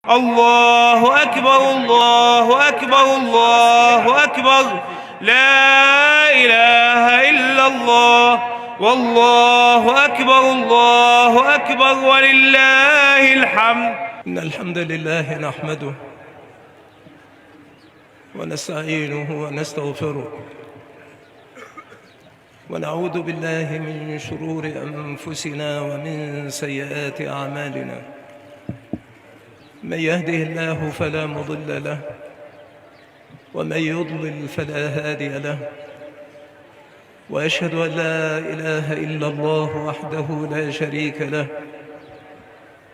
الله أكبر الله أكبر الله أكبر، لا إله إلا الله، والله أكبر الله أكبر ولله الحمد. إن الحمد لله نحمده ونستعينه ونستغفره ونعوذ بالله من شرور أنفسنا ومن سيئات أعمالنا. من يهده الله فلا مضل له ومن يضلل فلا هادي له، وأشهد أن لا إله إلا الله وحده لا شريك له،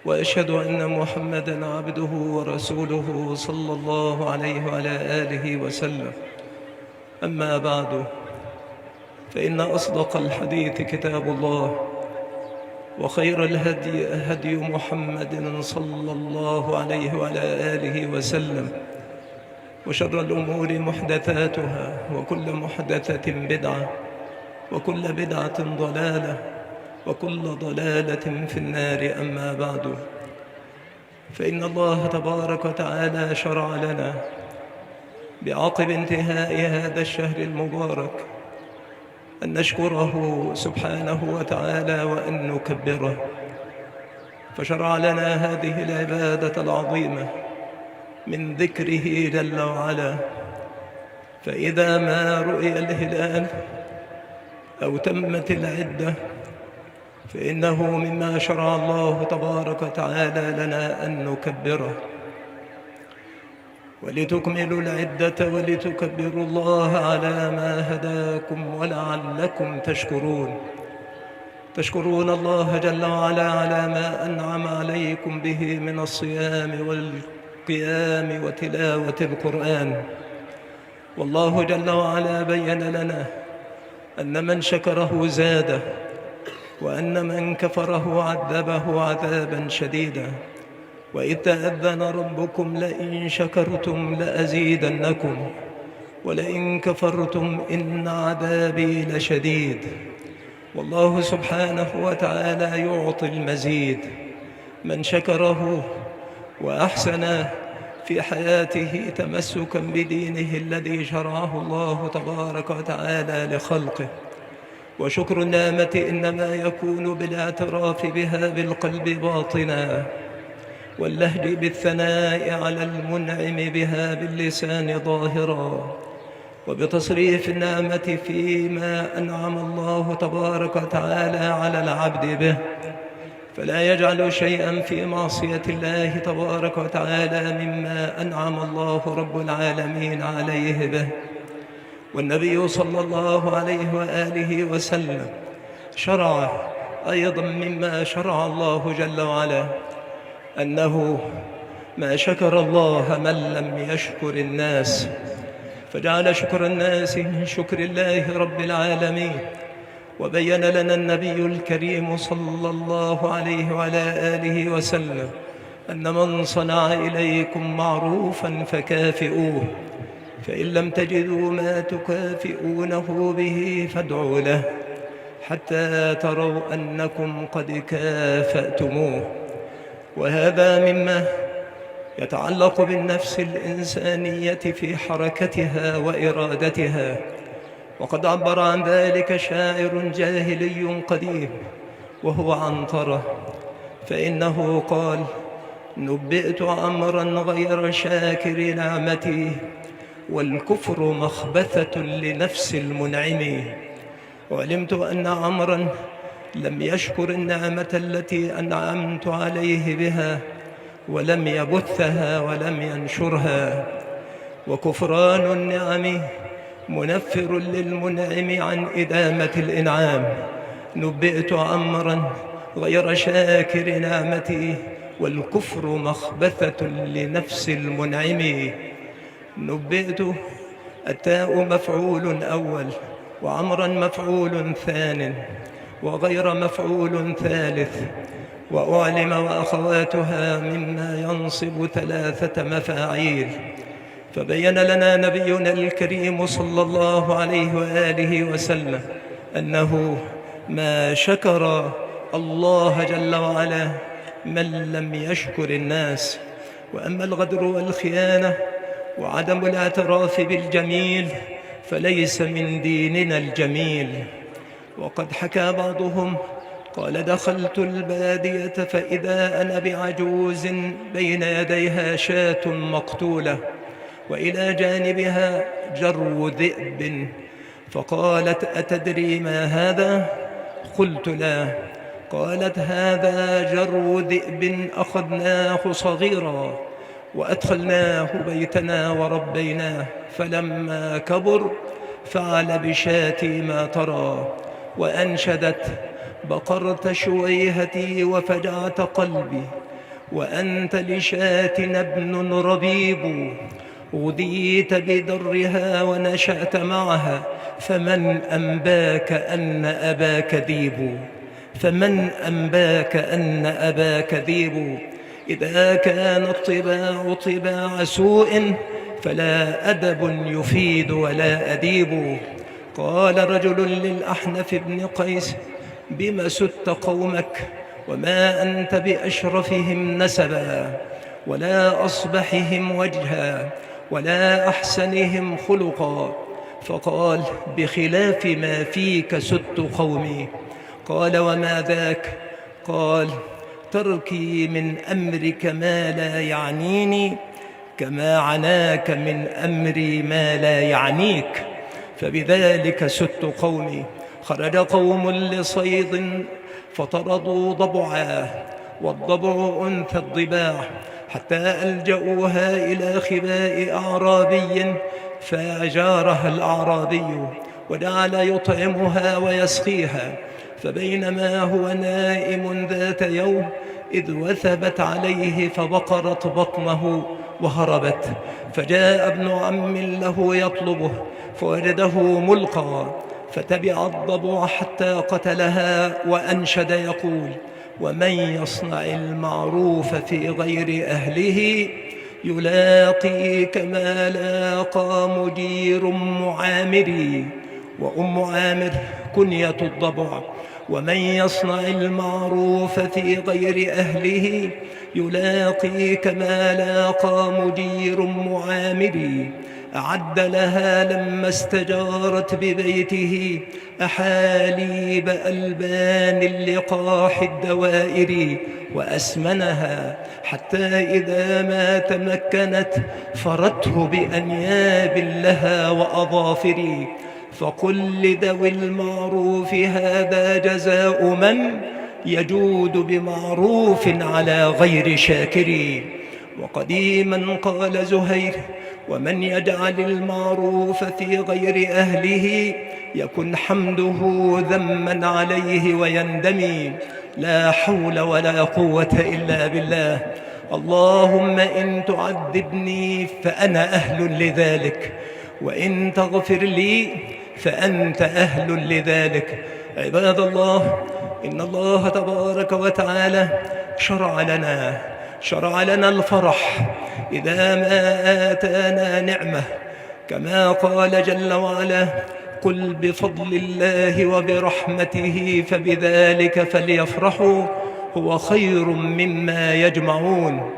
وأشهد أن محمدًا عبده ورسوله صلى الله عليه وعلى آله وسلم. أما بعد، فإن أصدق الحديث كتاب الله، وخير الهدي هدي محمد صلى الله عليه وعلى آله وسلم، وشر الأمور محدثاتها، وكل محدثة بدعة، وكل بدعة ضلالة، وكل ضلالة في النار. أما بعد، فإن الله تبارك وتعالى شرع لنا بعقب انتهاء هذا الشهر المبارك أن نشكره سبحانه وتعالى وأن نكبره، فشرع لنا هذه العبادة العظيمة من ذكره جل وعلا. فإذا ما رؤي الهلال أو تمت العدة فإنه مما شرع الله تبارك وتعالى لنا أن نكبره، ولتكملوا العدة ولتكبروا الله على ما هداكم ولعلكم تشكرون. تشكرون الله جل وعلا على ما أنعم عليكم به من الصيام والقيام وتلاوة القرآن. والله جل وعلا بين لنا أن من شكره زاده، وأن من كفره عذبه عذابا شديدا. وإذ تأذن ربكم لئن شكرتم لأزيدنكم ولئن كفرتم إن عذابي لشديد. والله سبحانه وتعالى يعطي المزيد من شكره وأحسن في حياته تمسكا بدينه الذي شرعه الله تبارك وتعالى لخلقه. وشكر النعمة إنما يكون بالاعتراف بها بالقلب باطنا، واللهج بالثناء على المنعم بها باللسان ظاهرا، وبتصريف النعمة فيما أنعم الله تبارك وتعالى على العبد به، فلا يجعل شيئا في معصية الله تبارك وتعالى مما أنعم الله رب العالمين عليه به. والنبي صلى الله عليه وآله وسلم شرع أيضا مما شرع الله جل وعلا أنه ما شكر الله من لم يشكر الناس، فجعل شكر الناس من شكر الله رب العالمين. وبين لنا النبي الكريم صلى الله عليه وعلى آله وسلم أن من صنع إليكم معروفا فكافئوه، فإن لم تجدوا ما تكافئونه به فادعوا له حتى تروا أنكم قد كافأتموه. وهذا مما يتعلق بالنفس الإنسانية في حركتها وإرادتها. وقد عبر عن ذلك شاعر جاهلي قديم وهو عنترة، فإنه قال: نبئت أمرا غير شاكر نعمتي، والكفر مخبثة لنفس المنعم. وعلمت أن عمرا لم يشكر النعمة التي أنعمت عليه بها، ولم يبثها ولم ينشرها. وكفران النعم منفر للمنعم عن إدامة الإنعام. نبئت أمرا غير شاكر نعمتي، والكفر مخبثة لنفس المنعم. نبئت التاء مفعول أول، وعمرا مفعول ثان، وغير مفعول ثالث، وأعلم وأخواتها مما ينصب ثلاثة مفاعيل. فبين لنا نبينا الكريم صلى الله عليه وآله وسلم أنه ما شكر الله جل وعلا من لم يشكر الناس، وأما الغدر والخيانة وعدم الاعتراف بالجميل فليس من ديننا الجميل. وقد حكى بعضهم قال: دخلت البادية فإذا أنا بعجوز بين يديها شاة مقتولة وإلى جانبها جرو ذئب، فقالت: أتدري ما هذا؟ قلت: لا. قالت: هذا جرو ذئب أخذناه صغيرا وأدخلناه بيتنا وربيناه، فلما كبر فعل بشاتي ما ترى. وأنشدت: بقرت شويهتي وفجعت قلبي، وأنت لشاتنا ابن ربيب، غذيت بدرها ونشأت معها، فمن أنباك أن أباك ذيب، فمن أنباك أن أباك ذيب. إذا كان الطباع طباع سوء فلا أدب يفيد ولا أديب. قال رجل للأحنف بن قيس: بم سدت قومك وما أنت بأشرفهم نسبا ولا أصبحهم وجها ولا أحسنهم خلقا؟ فقال: بخلاف ما فيك سدت قومي. قال: وما ذاك؟ قال: تركي من أمرك ما لا يعنيني كما عناك من أمري ما لا يعنيك، فبذلك سدت قومي. خرج قوم لصيد فطردوا ضبعا، والضبع أنثى الضباع، حتى ألجأوها إلى خباء أعرابي فأجارها الأعرابي وجعل يطعمها ويسقيها. فبينما هو نائم ذات يوم إذ وثبت عليه فبقرت بطنه وهربت، فجاء ابن عم له يطلبه فوجده ملقى، فتبع الضبع حتى قتلها، وأنشد يقول: ومن يصنع المعروف في غير أهله يلاقي كما لاقى مدير معامري. وأم عامر كنية الضبع. ومن يصنع المعروف في غير أهله يلاقي كما لاقى مدير معامري. أعد لها لما استجارت ببيته أحاليب ألبان اللقاح الدوائر، وأسمنها حتى إذا ما تمكنت فرته بأنياب لها وأظافر. فقل لذوي المعروف هذا جزاء من يجود بمعروف على غير شاكر. وقديما قال زهير: ومن يجعل المعروف في غير أهله يكن حمده ذما عليه ويندمي. لا حول ولا قوة إلا بالله. اللهم إن تعذبني فأنا أهل لذلك، وإن تغفر لي فأنت أهل لذلك. عباد الله، إن الله تبارك وتعالى شرع لنا الفرح إذا ما آتانا نعمة، كما قال جل وعلا: قل بفضل الله وبرحمته فبذلك فليفرحوا هو خير مما يجمعون.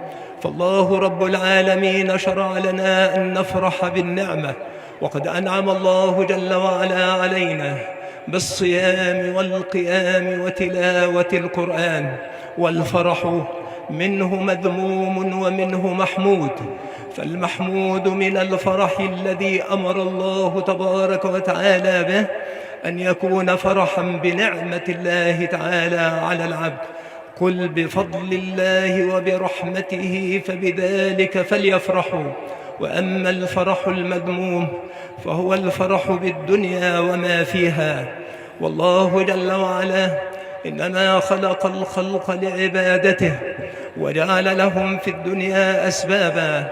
فالله رب العالمين شرع لنا أن نفرح بالنعمة، وقد أنعم الله جل وعلا علينا بالصيام والقيام وتلاوة القرآن، والفرح منه مذموم ومنه محمود. فالمحمود من الفرح الذي أمر الله تبارك وتعالى به أن يكون فرحا بنعمة الله تعالى على العبد. قل بفضل الله وبرحمته فبذلك فليفرحوا. وأما الفرح المذموم فهو الفرح بالدنيا وما فيها. والله جل وعلا إنما خلق الخلق لعبادته، وجعل لهم في الدنيا أسبابا،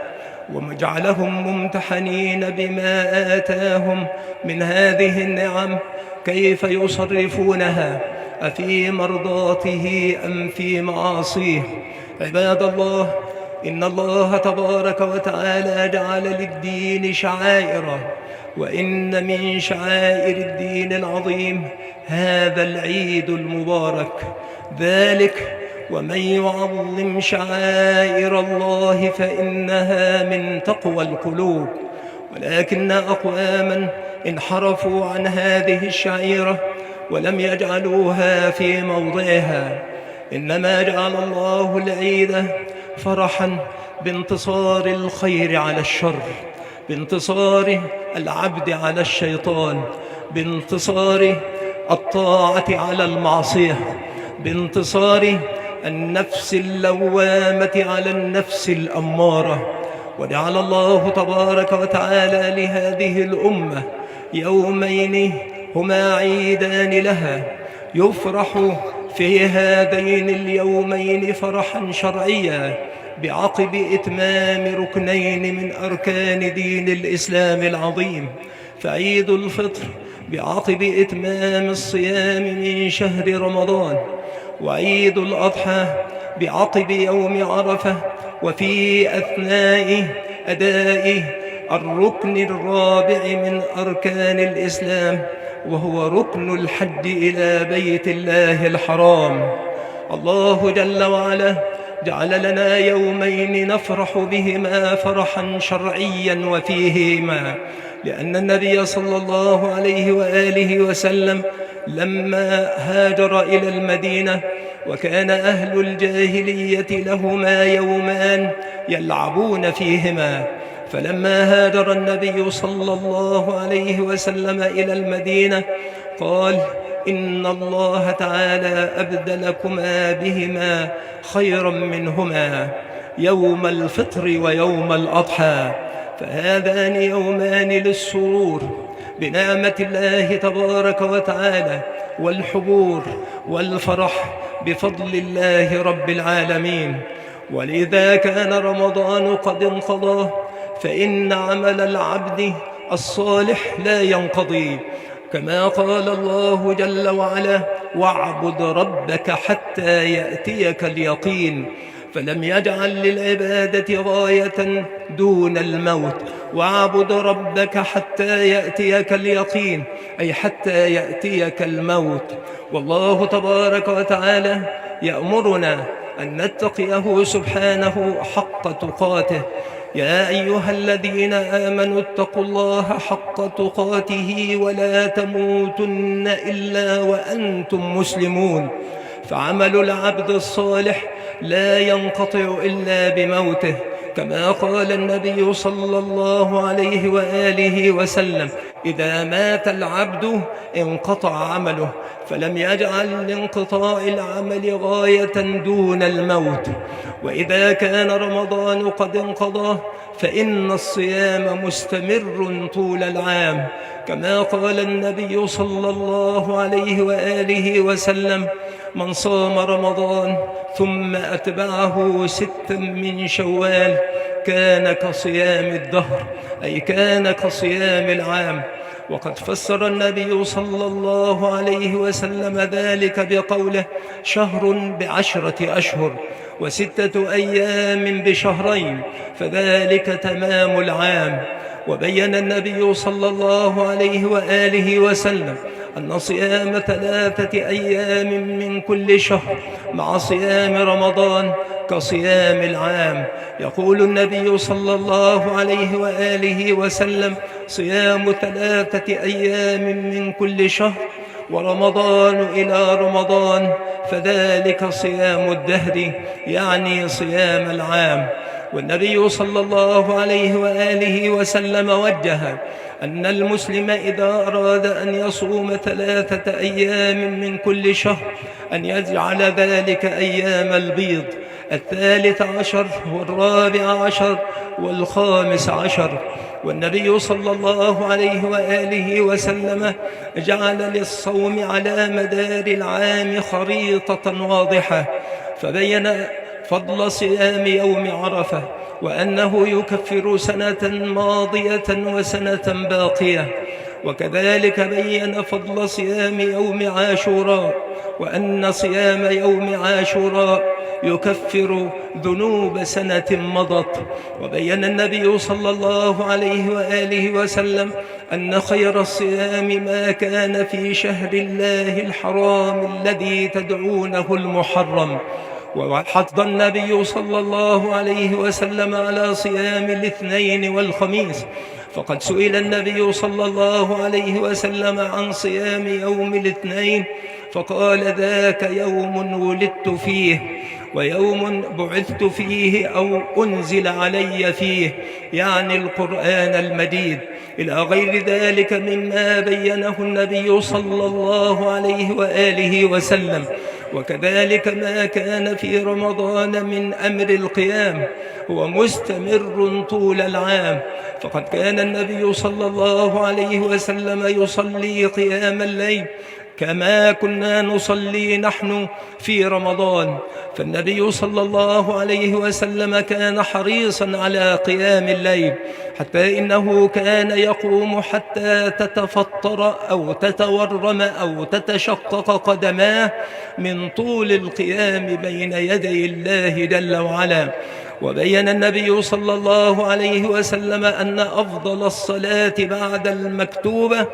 وجعلهم ممتحنين بما آتاهم من هذه النعم كيف يصرفونها، أفي مرضاته أم في معاصيه. عباد الله، إن الله تبارك وتعالى جعل للدين شعائر، وإن من شعائر الدين العظيم هذا العيد المبارك. ذلك ومن يعظم شعائر الله فإنها من تقوى القلوب. ولكن أقواما انحرفوا عن هذه الشعيرة ولم يجعلوها في موضعها، إنما جعل الله العيد فرحا بانتصار الخير على الشر، بانتصار العبد على الشيطان، بانتصار الطاعة على المعصية، بانتصار النفس اللوامة على النفس الأمارة. وجعل الله تبارك وتعالى لهذه الأمة يومين هما عيدان لها، يفرح في هذين اليومين فرحا شرعيا بعقب إتمام ركنين من أركان دين الإسلام العظيم. فعيد الفطر بعقب إتمام الصيام من شهر رمضان، وعيد الأضحى بعقب يوم عرفة وفي أثناء أداء الركن الرابع من أركان الإسلام، وهو ركن الحج إلى بيت الله الحرام. الله جل وعلا جعل لنا يومين نفرح بهما فرحا شرعيا وفيهما، لأن النبي صلى الله عليه وآله وسلم لما هاجر إلى المدينة وكان أهل الجاهلية لهما يومان يلعبون فيهما، فلما هاجر النبي صلى الله عليه وسلم إلى المدينة قال: إن الله تعالى أبدلكما بهما خيرا منهما، يوم الفطر ويوم الأضحى، فهذان يومان للسرور بنعمة الله تبارك وتعالى والحبور والفرح بفضل الله رب العالمين. ولذا كان رمضان قد انقضى، فإن عمل العبد الصالح لا ينقضي، كما قال الله جل وعلا: واعبد ربك حتى يأتيك اليقين. فلم يجعل للعبادة غاية دون الموت، واعبد ربك حتى يأتيك اليقين، أي حتى يأتيك الموت. والله تبارك وتعالى يأمرنا أن نتقيه سبحانه حق تقاته. يا أيها الذين آمنوا اتقوا الله حق تقاته ولا تموتن إلا وأنتم مسلمون. فعمل العبد الصالح لا ينقطع إلا بموته، كما قال النبي صلى الله عليه وآله وسلم: إذا مات العبد انقطع عمله، فلم يجعل لانقطاع العمل غاية دون الموت. وإذا كان رمضان قد انقضى فإن الصيام مستمر طول العام، كما قال النبي صلى الله عليه وآله وسلم: من صام رمضان ثم أتبعه 6 من شوال كان كصيام الدهر، أي كان كصيام العام. وقد فسر النبي صلى الله عليه وسلم ذلك بقوله: شهر ب10 أشهر، و6 أيام بشهرين، فذلك تمام العام. وبين النبي صلى الله عليه وآله وسلم أن صيام 3 أيام من كل شهر مع صيام رمضان كصيام العام. يقول النبي صلى الله عليه وآله وسلم: صيام 3 أيام من كل شهر ورمضان إلى رمضان فذلك صيام الدهر، يعني صيام العام. والنبي صلى الله عليه وآله وسلم وجه أن المسلم إذا أراد أن يصوم 3 أيام من كل شهر أن يجعل ذلك أيام البيض، 13 و14 و15. والنبي صلى الله عليه وآله وسلم جعل للصوم على مدار العام خريطة واضحة، فبين فضل صيام يوم عرفة، وأنه يكفر سنة ماضية وسنة باقية. وكذلك بين فضل صيام يوم عاشوراء، وأن صيام يوم عاشوراء يكفر ذنوب سنة مضت. وبين النبي صلى الله عليه وآله وسلم أن خير الصيام ما كان في شهر الله الحرام الذي تدعونه المحرم. وحث النبي صلى الله عليه وسلم على صيام الاثنين والخميس، فقد سئل النبي صلى الله عليه وسلم عن صيام يوم الاثنين فقال: ذاك يوم ولدت فيه ويوم بعثت فيه أو أنزل علي فيه، يعني القرآن المجيد، إلى غير ذلك مما بينه النبي صلى الله عليه وآله وسلم. وكذلك ما كان في رمضان من أمر القيام هو مستمر طول العام، فقد كان النبي صلى الله عليه وسلم يصلي قيام الليل كما كنا نصلي نحن في رمضان. فالنبي صلى الله عليه وسلم كان حريصا على قيام الليل، حتى إنه كان يقوم حتى تتفطر أو تتورم أو تتشقق قدماه من طول القيام بين يدي الله جل وعلا. وبين النبي صلى الله عليه وسلم أن أفضل الصلاة بعد المكتوبة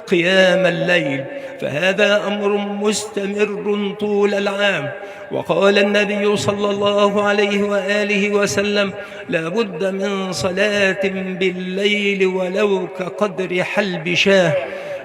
قيام الليل، فهذا أمر مستمر طول العام. وقال النبي صلى الله عليه وآله وسلم: لا بد من صلاة بالليل ولو كقدر حلب شاه،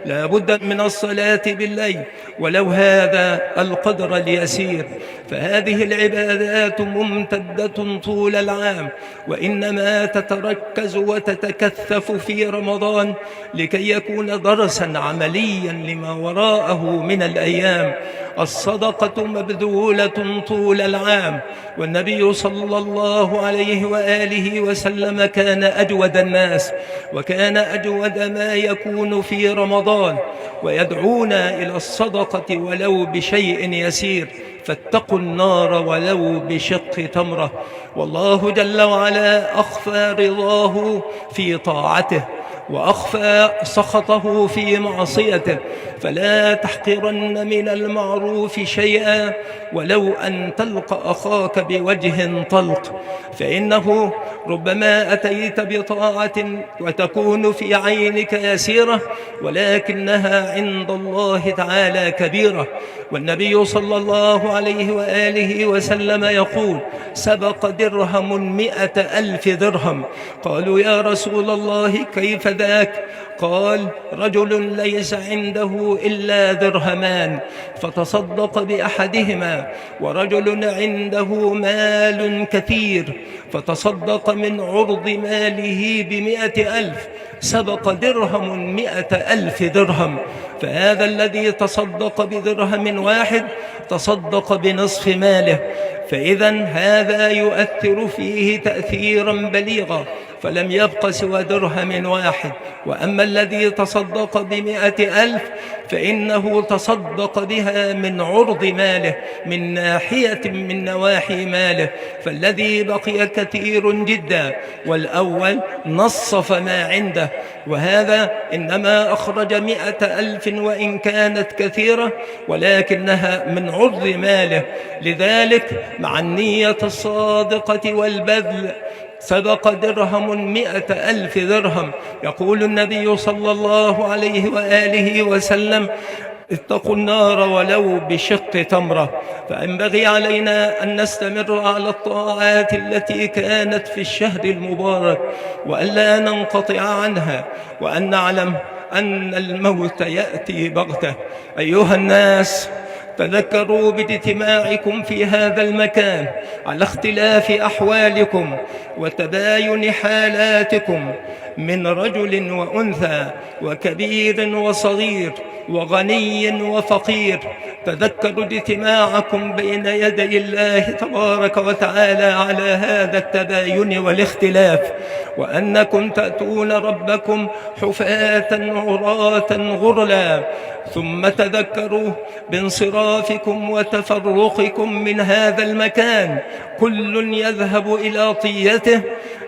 لا بد من الصلاة بالليل ولو هذا القدر اليسير. فهذه العبادات ممتدة طول العام، وإنما تتركز وتتكثف في رمضان لكي يكون درسا عمليا لما وراءه من الأيام. الصدقة مبذولة طول العام، والنبي صلى الله عليه وآله وسلم كان أجود الناس، وكان أجود ما يكون في رمضان، ويدعونا إلى الصدقة ولو بشيء يسير، فاتقوا النار ولو بشق تمرة. والله جل وعلا أخفى رضاه في طاعته وأخفى سخطه في معصيته، فلا تحقرن من المعروف شيئا ولو أن تلقى أخاك بوجه طلق، فإنه ربما أتيت بطاعة وتكون في عينك يسيرة ولكنها عند الله تعالى كبيرة. والنبي صلى الله عليه وآله وسلم يقول: سبق درهم 100,000 درهم. قالوا: يا رسول الله كيف ذاك؟ قال: رجل ليس عنده إلا درهمان فتصدق بأحدهما، ورجل عنده مال كثير فتصدق من عرض ماله ب100,000، سبق درهم 100,000 درهم. فهذا الذي تصدق بدرهم واحد تصدق بنصف ماله، فإذا هذا يؤثر فيه تأثيرا بليغا، فلم يبق سوى درهم واحد. وأما الذي تصدق ب100,000 فإنه تصدق بها من عرض ماله، من ناحية من نواحي ماله، فالذي بقي كثير جدا، والأول نصف ما عنده، وهذا إنما أخرج 100,000 وإن كانت كثيرة ولكنها من عرض ماله. لذلك مع النية الصادقة والبذل سبق درهم 100,000 درهم. يقول النبي صلى الله عليه وآله وسلم: اتقوا النار ولو بشق تمرة. فينبغي علينا أن نستمر على الطاعات التي كانت في الشهر المبارك وألا ننقطع عنها، وأن نعلم أن الموت يأتي بغتة. أيها الناس، تذكروا باجتماعكم في هذا المكان على اختلاف أحوالكم وتباين حالاتكم من رجل وأنثى وكبير وصغير وغني وفقير. تذكروا اجتماعكم بين يدي الله تبارك وتعالى على هذا التباين والاختلاف، وأنكم تأتون ربكم حفاة عراة غرلا. ثم تذكروا بانصرافكم وتفرقكم من هذا المكان، كل يذهب إلى طيته.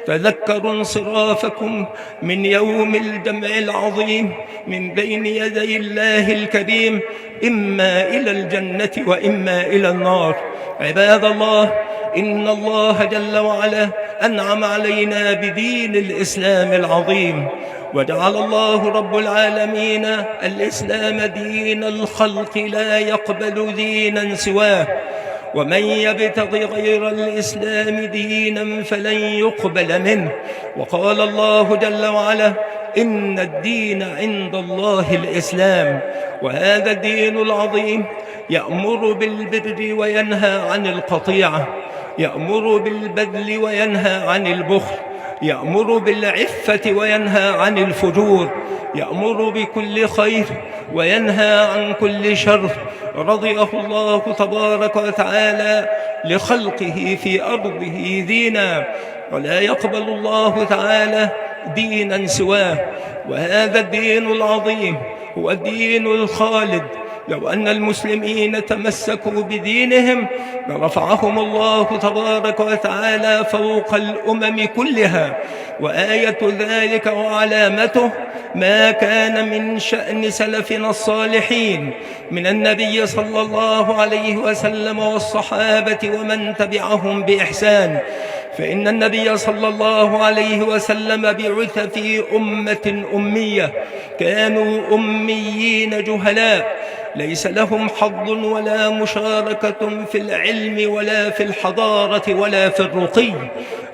تذكروا انصرافكم من يوم الجمع العظيم من بين يدي الله الكريم، إما إلى الجنة وإما إلى النار. عباد الله، إن الله جل وعلا أنعم علينا بدين الإسلام العظيم، وجعل الله رب العالمين الإسلام دين الخلق لا يقبل دينا سواه. ومن يبتغ غير الإسلام دينا فلن يقبل منه. وقال الله جل وعلا: إن الدين عند الله الإسلام. وهذا الدين العظيم يأمر بالبر وينهى عن القطيعة، يأمر بالبذل وينهى عن البخل، يأمر بالعفة وينهى عن الفجور، يأمر بكل خير وينهى عن كل شر. رضيه الله تبارك وتعالى لخلقه في أرضه دينا، ولا يقبل الله تعالى دينا سواه. وهذا الدين العظيم هو الدين الخالد. لو أن المسلمين تمسكوا بدينهم لرفعهم الله تبارك وتعالى فوق الأمم كلها. وآية ذلك وعلامته ما كان من شأن سلفنا الصالحين من النبي صلى الله عليه وسلم والصحابة ومن تبعهم بإحسان. فإن النبي صلى الله عليه وسلم بعث في أمة أمية، كانوا أميين جهلاء، ليس لهم حظ ولا مشاركة في العلم ولا في الحضارة ولا في الرقي.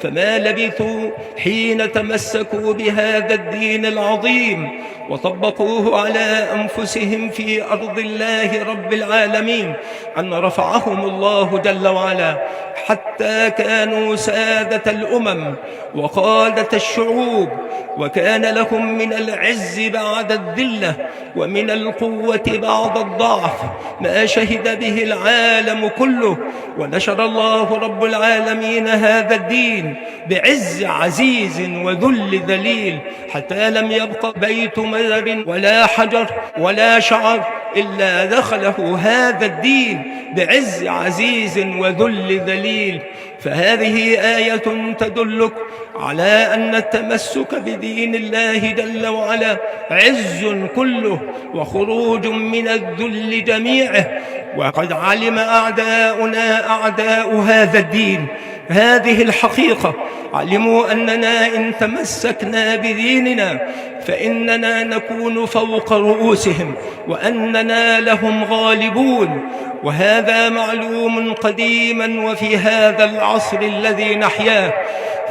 فما لبثوا حين تمسكوا بهذا الدين العظيم وطبقوه على أنفسهم في أرض الله رب العالمين أن رفعهم الله جل وعلا حتى كانوا سادة الأمم وقادة الشعوب، وكان لهم من العز بعد الذلة ومن القوة بعد الضعف ما شهد به العالم كله. ونشر الله رب العالمين هذا الدين بعز عزيز وذل ذليل، حتى لم يبق بيت مدر ولا حجر ولا شعر إلا دخله هذا الدين بعز عزيز وذل ذليل. فهذه آية تدلك على أن التمسك بدين الله جل وعلا عز كله وخروج من الذل جميعه. وقد علم أعداؤنا أعداء هذا الدين هذه الحقيقة، علموا أننا إن تمسكنا بديننا فإننا نكون فوق رؤوسهم وأننا لهم غالبون. وهذا معلوم قديما وفي هذا العصر الذي نحياه.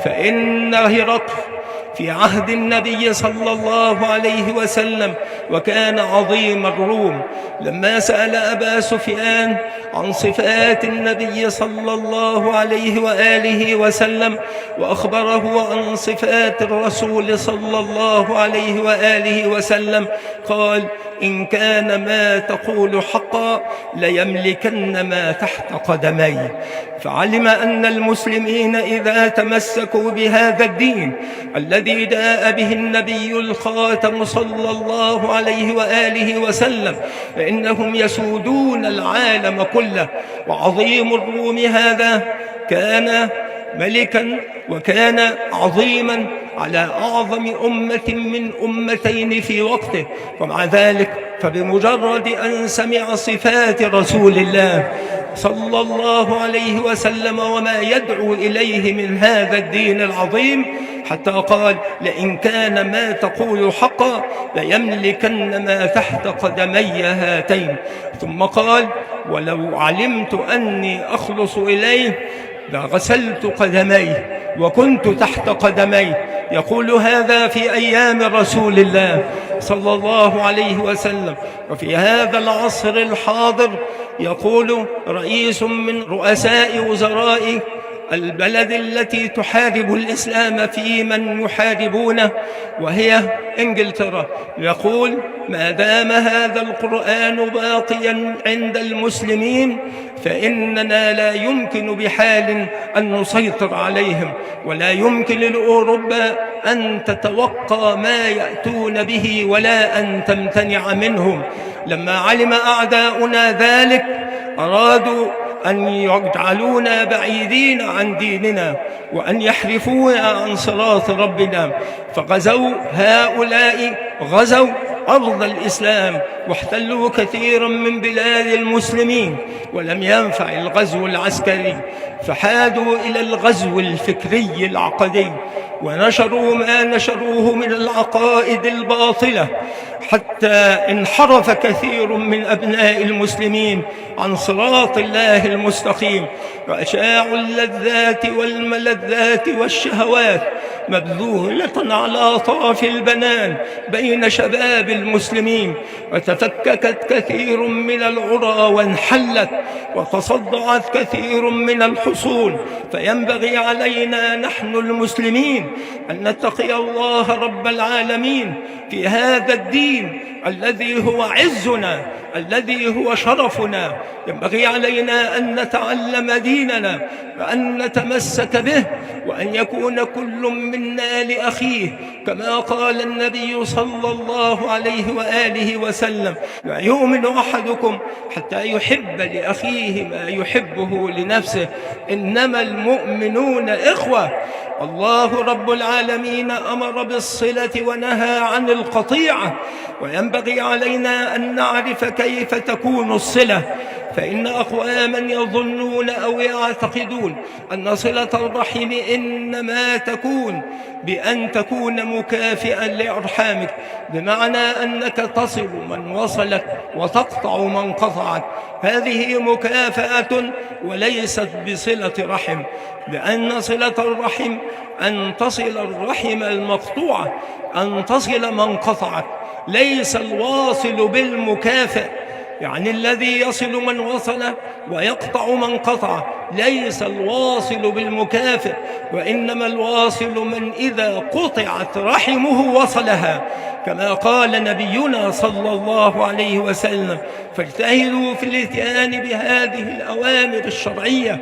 فإن هرقل في عهد النبي صلى الله عليه وسلم وكان عظيم الروم، لما سأل أبا سفيان عن صفات النبي صلى الله عليه وآله وسلم وأخبره عن صفات الرسول صلى الله عليه وآله وسلم، قال: إن كان ما تقول حقا ليملكن ما تحت قدمي. فعلم أن المسلمين إذا تمسكوا بهذا الدين الذي جاء به النبي الخاتم صلى الله عليه وآله وسلم فإنهم يسودون العالم كله. وعظيم الروم هذا كان ملكا وكان عظيما على أعظم أمة من أمتين في وقته، ومع ذلك فبمجرد أن سمع صفات رسول الله صلى الله عليه وسلم وما يدعو إليه من هذا الدين العظيم حتى قال: لئن كان ما تقول حقا ليملكن ما تحت قدمي هاتين. ثم قال: ولو علمت أني أخلص إليه لغسلت قدميه وكنت تحت قدميه. يقول هذا في أيام رسول الله صلى الله عليه وسلم. وفي هذا العصر الحاضر يقول رئيس من رؤساء وزراء البلد التي تحارب الإسلام في من يحاربونه وهي إنجلترا، يقول: ما دام هذا القرآن باقيا عند المسلمين فإننا لا يمكن بحال أن نسيطر عليهم، ولا يمكن لأوروبا أن تتوقى ما يأتون به ولا أن تمتنع منهم. لما علم أعداؤنا ذلك أرادوا أن يجعلونا بعيدين عن ديننا وأن يحرفونا عن صراط ربنا، فغزوا هؤلاء، غزوا أرض الإسلام واحتلوا كثيرا من بلاد المسلمين، ولم ينفع الغزو العسكري فحادوا إلى الغزو الفكري العقدي ونشروا ما نشروه من العقائد الباطلة، حتى انحرف كثير من أبناء المسلمين عن صراط الله المستقيم، وأشاعوا اللذات والملذات والشهوات مبذولة على طرف البنان بين شباب المسلمين، وتفككت كثير من العرى وانحلت، وتصدعت كثير من الحصون. فينبغي علينا نحن المسلمين أن نتقي الله رب العالمين في هذا الدين الذي هو عزنا، الذي هو شرفنا. ينبغي علينا أن نتعلم ديننا وأن نتمسك به، وأن يكون كل منا لأخيه كما قال النبي صلى الله عليه وآله وسلم: لا يؤمن أحدكم حتى يحب لأخيه ما يحبه لنفسه، إنما المؤمنون إخوة. الله رب العالمين أمر بالصلة ونهى عن القطيعة، وينبغي علينا أن نعرف كيف تكون الصلة. فإن أقواما يظنون أو يعتقدون أن صلة الرحم إنما تكون بأن تكون مكافئا لأرحامك، بمعنى أنك تصل من وصلك وتقطع من قطعك. هذه مكافأة وليست بصلة رحم، لأن صلة الرحم أن تصل الرحم المقطوعة، أن تصل من قطعك، ليس الواصل بالمكافئ. يعني الذي يصل من وصل ويقطع من قطع، ليس الواصل بالمكافئ، وإنما الواصل من إذا قطعت رحمه وصلها، كما قال نبينا صلى الله عليه وسلم: فاجتهدوا في الاتيان بهذه الأوامر الشرعية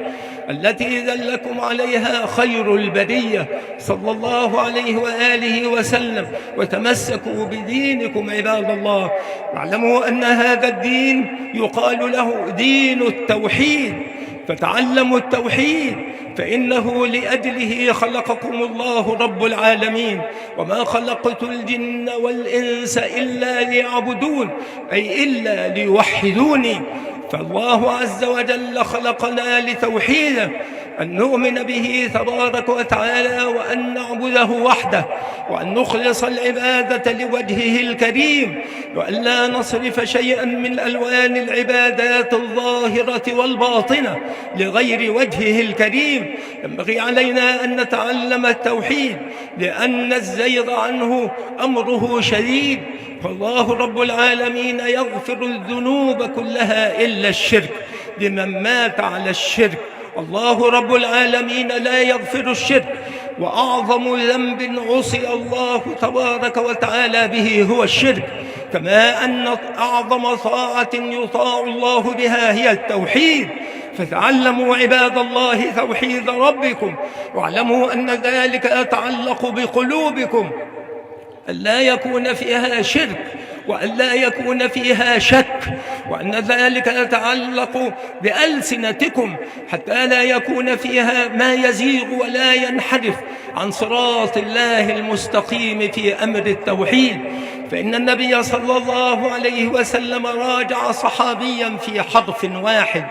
التي دلكم عليها خير البرية صلى الله عليه وآله وسلم، وتمسكوا بدينكم عباد الله. واعلموا أن هذا الدين يقال له دين التوحيد، فتعلموا التوحيد، فإنه لأجله خلقكم الله رب العالمين. وما خلقت الجن والإنس إلا ليعبدون، أي إلا ليوحدوني. فالله عز وجل خلقنا لتوحيده، أن نؤمن به تبارك وتعالى، وأن نعبده وحده، وأن نخلص العبادة لوجهه الكريم، وأن لا نصرف شيئا من ألوان العبادات الظاهرة والباطنة لغير وجهه الكريم. ينبغي علينا أن نتعلم التوحيد، لأن الزيغ عنه أمره شديد. فالله رب العالمين يغفر الذنوب كلها إلا الشرك لمن مات على الشرك. الله رب العالمين لا يغفر الشرك، وأعظم ذنب عصي الله تبارك وتعالى به هو الشرك، كما أن أعظم طاعة يطاع الله بها هي التوحيد. فتعلموا عباد الله توحيد ربكم، واعلموا أن ذلك يتعلق بقلوبكم، أن لا يكون فيها شرك، وأن لا يكون فيها شك، وأن ذلك يتعلق بألسنتكم حتى لا يكون فيها ما يزيغ ولا ينحرف عن صراط الله المستقيم في أمر التوحيد. فإن النبي صلى الله عليه وسلم راجع صحابيا في حرف واحد،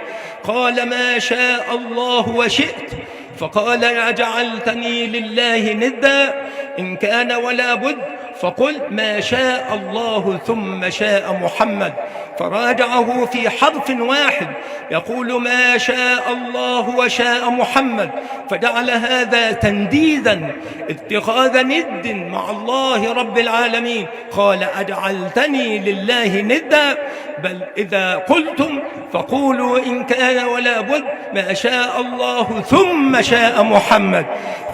قال: ما شاء الله وشئت. فقال: أجعلتني لله ندا؟ إن كان ولا بد فقل ما شاء الله ثم شاء محمد. فراجعه في حرف واحد يقول: ما شاء الله وشاء محمد. فجعل هذا تنديدا، اتخاذ ند مع الله رب العالمين. قال: أجعلتني لله ندا؟ بل إذا قلتم فقولوا إن كان ولا بد ما شاء الله ثم شاء محمد.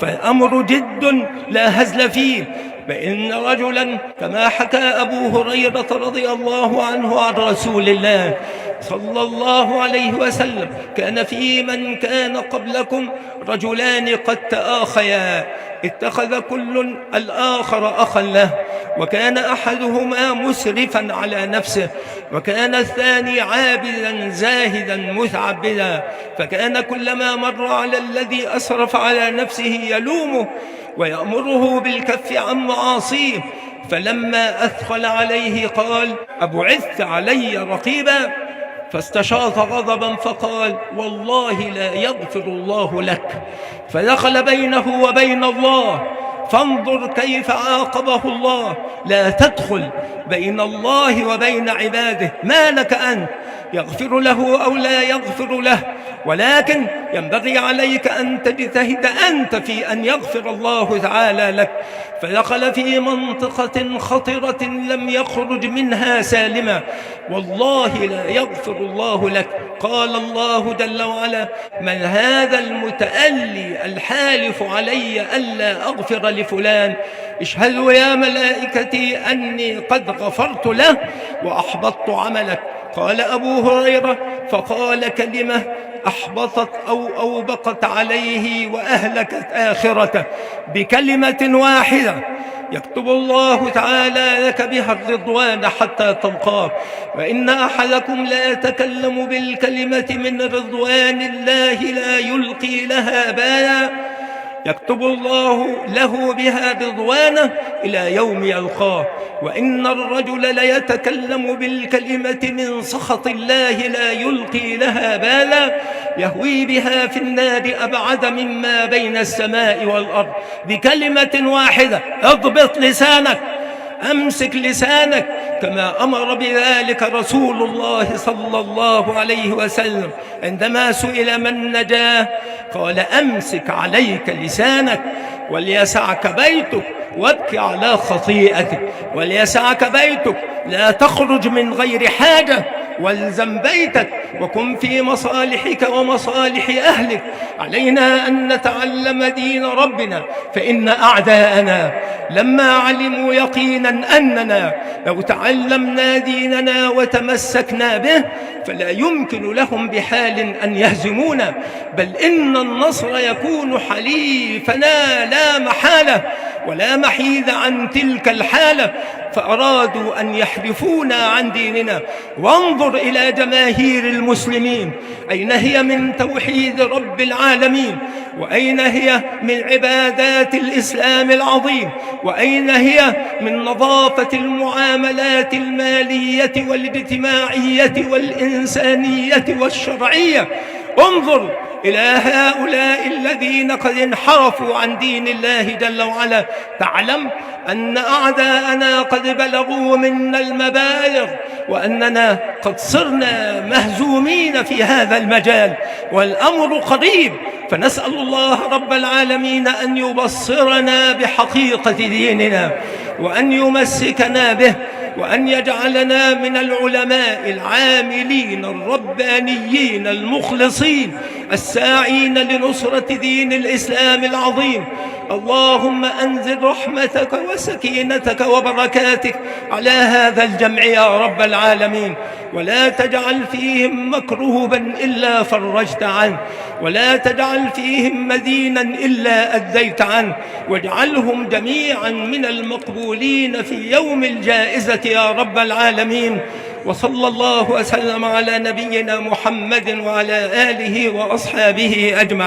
فالأمر جد لا هزل فيه. فإن رجلا كما حكى أبو هريرة رضي الله عنه عن رسول الله صلى الله عليه وسلم: كان في من كان قبلكم رجلان قد تآخيا، اتخذ كل الآخر أخا له، وكان أحدهما مسرفا على نفسه، وكان الثاني عابدا زاهدا متعبدا، فكان كلما مر على الذي أسرف على نفسه يلومه ويأمره بالكف عن معاصيه. فلما أثقل عليه قال: أبعثت علي رقيبا؟ فاستشاط غضبا فقال: والله لا يغفر الله لك. فدخل بينه وبين الله، فانظر كيف عاقبه الله. لا تدخل بين الله وبين عباده، ما لك أنت يغفر له أو لا يغفر له، ولكن ينبغي عليك أن تجتهد أنت في أن يغفر الله تعالى لك. فدخل في منطقة خطرة لم يخرج منها سالما، والله لا يغفر الله لك. قال الله جل وعلا: من هذا المتألي الحالف علي ألا أغفر لفلان؟ اشهدوا يا ملائكتي أني قد غفرت له وأحبطت عملك. قال أبو هريرة: فقال كلمة أحبطت أو أوبقت عليه وأهلكت آخرته، بكلمة واحدة يكتب الله تعالى لك بها الرضوان حتى تلقاه. وإن أحدكم لا يتكلم بالكلمة من رضوان الله لا يلقي لها بالا، يكتب الله له بها رضوانه إلى يوم يلقاه. وإن الرجل ليتكلم بالكلمة من سخط الله لا يلقي لها بالا، يهوي بها في النار أبعد مما بين السماء والأرض، بكلمة واحدة. اضبط لسانك، أمسك لسانك، كما أمر بذلك رسول الله صلى الله عليه وسلم عندما سئل من نجاه قال: أمسك عليك لسانك وليسعك بيتك وابكي على خطيئتك. وليسعك بيتك، لا تخرج من غير حاجة، والزم بيتك وكن في مصالحك ومصالح أهلك. علينا أن نتعلم دين ربنا، فإن أعداءنا لما علموا يقينا أننا لو تعلمنا ديننا وتمسكنا به فلا يمكن لهم بحال أن يهزمونا، بل إن النصر يكون حليفنا لا محالة ولا محيد عن تلك الحالة. فأرادوا أن يحرفونا عن ديننا. وانظر إلى جماهير المسلمين، أين هي من توحيد رب العالمين؟ وأين هي من عبادات الإسلام العظيم؟ وأين هي من نظافة المعاملات المالية والاجتماعية والإنسانية والشرعية؟ انظر إلى هؤلاء الذين قد انحرفوا عن دين الله جل وعلا. تعلم أن أعداءنا قد بلغوا منا المبالغ، وأننا قد صرنا مهزومين في هذا المجال، والأمر قريب. فنسأل الله رب العالمين أن يبصرنا بحقيقة ديننا، وأن يمسكنا به، وأن يجعلنا من العلماء العاملين الربانيين المخلصين الساعين لنصرة دين الإسلام العظيم. اللهم أنزل رحمتك وسكينتك وبركاتك على هذا الجمع يا رب العالمين، ولا تجعل فيهم مكروبا إلا فرجت عنه، ولا تجعل فيهم مدينا إلا أديت عنه، واجعلهم جميعا من المقبولين في يوم الجائزة يا رب العالمين. وصلى الله وسلم على نبينا محمد وعلى آله وأصحابه أجمعين.